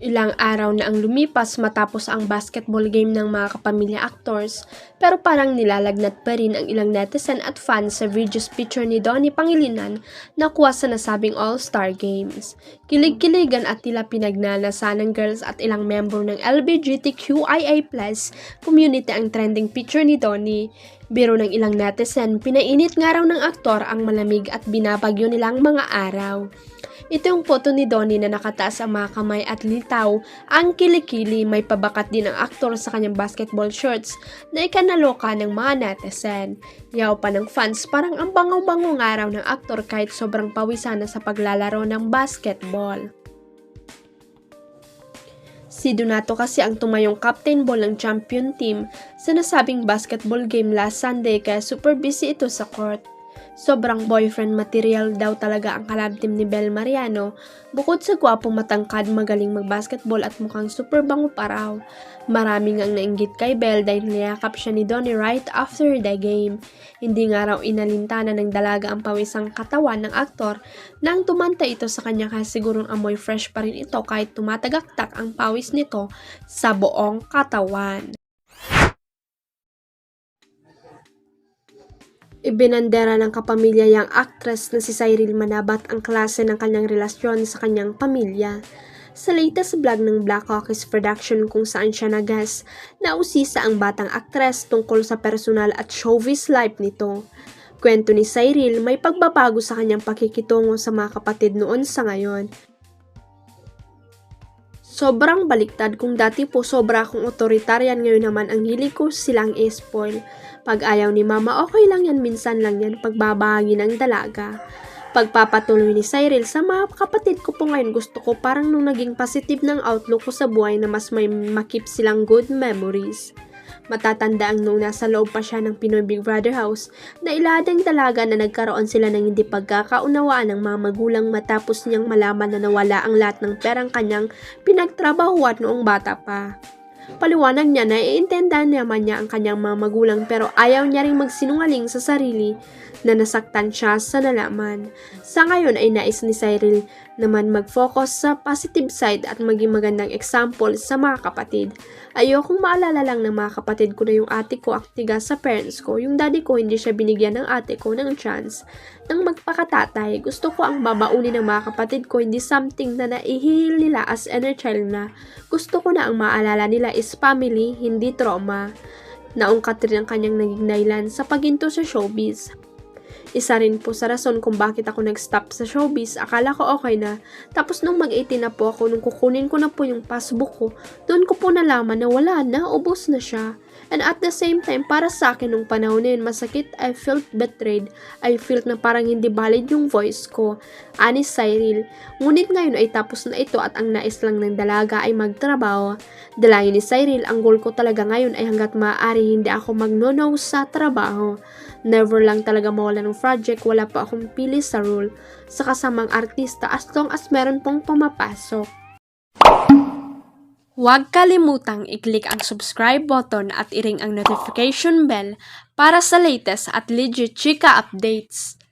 Ilang araw na ang lumipas matapos ang basketball game ng mga kapamilya actors, pero parang nilalagnat pa rin ang ilang netizen at fans sa videos picture ni Donnie Pangilinan na kuha sa nasabing All-Star Games. Kilig-kiligan at tila pinagnanasan ng girls at ilang member ng LGBTQIA+ community ang trending picture ni Donnie. Biro ng ilang netizen, pinainit nga raw ng aktor ang malamig at binabagyo nilang mga araw. Ito yung photo ni Donnie na nakataas ang mga kamay at litaw ang kilikili. May pabakat din ang aktor sa kanyang basketball shorts na ikanaloka ng mga netizen. Yaw pa ng fans, parang ang bango-bango nga raw ng aktor kahit sobrang pawisan na sa paglalaro ng basketball. Si Donato kasi ang tumayong captain ball ng champion team sa nasabing basketball game last Sunday kaya super busy ito sa court. Sobrang boyfriend material daw talaga ang collab team ni Bel Mariano. Bukod sa gwapo, matangkad, magaling magbasketball at mukhang super bango pa raw. Maraming ang nainggit kay Bel dahil niyakap siya ni Donnie right after the game. Hindi nga raw inalintana ng dalaga ang pawisang katawan ng aktor nang tumanta ito sa kanya kasi sigurong amoy fresh pa rin ito kahit tumatagaktak ang pawis nito sa buong katawan. Ibinandera ng kapamilya yang actress na si Cyril Manabat ang klase ng kanyang relasyon sa kanyang pamilya. Sa latest vlog ng Black Hawkins Production kung saan siya nagas, nausisa ang batang actress tungkol sa personal at showbiz life nito. Kwento ni Cyril, may pagbabago sa kanyang pakikitungo sa mga kapatid noon sa ngayon. Sobrang baliktad, kung dati po sobra akong otoritarian, ngayon naman ang hilig ko silang i-spoil. Pag ayaw ni mama, okay lang yan, minsan lang yan, pagbabahagi ng dalaga. Pagpapatuloy ni Cyril, sa mga kapatid ko po ngayon, gusto ko parang nung naging positive ng outlook ko sa buhay na mas may makip silang good memories. Matatanda ang nung nasa loob pa siya ng Pinoy Big Brother House na iladang dalaga na nagkaroon sila ng hindi pagkakaunawaan ng mga magulang matapos niyang malaman na nawala ang lahat ng perang kanyang pinagtrabahuan noong bata pa. Paliwanag niya na iintindihan naman niya ang kanyang mga magulang pero ayaw niya ring magsinungaling sa sarili na nasaktan siya sa nalaman. Sa ngayon ay nais ni Cyril naman mag-focus sa positive side at maging magandang example sa mga kapatid. Ayokong maalala lang ng mga kapatid ko na yung ate ko aktiga sa parents ko. Yung daddy ko hindi siya binigyan ng ate ko ng chance nang magpakatatay. Gusto ko ang babaunin ng mga kapatid ko, hindi something na naihil nila as inner child na. Gusto ko na ang maalala nila is family, hindi trauma. Naungkat rin ang kanyang naging dahilan sa paghinto sa showbiz. Isa rin po sa rason kung bakit ako nag-stop sa showbiz. Akala ko okay na. Tapos nung mag-18 na po ako, nung kukunin ko na po yung passbook ko, doon ko po nalaman na wala na, ubos na siya. And at the same time, para sa akin nung panahon na yun, masakit, I felt betrayed. I felt na parang hindi valid yung voice ko. Ani Cyril. Ngunit ngayon ay tapos na ito at ang nais lang ng dalaga ay magtrabaho. Dalayan ni Cyril, ang goal ko talaga ngayon ay hanggat maaari hindi ako magno-no sa trabaho. Never lang talaga mawala ng project, wala pa akong pili sa role sa kasamang artista as long as meron pong pumapasok. Huwag kalimutang i-click ang subscribe button at i-ring ang notification bell para sa latest at legit chika updates.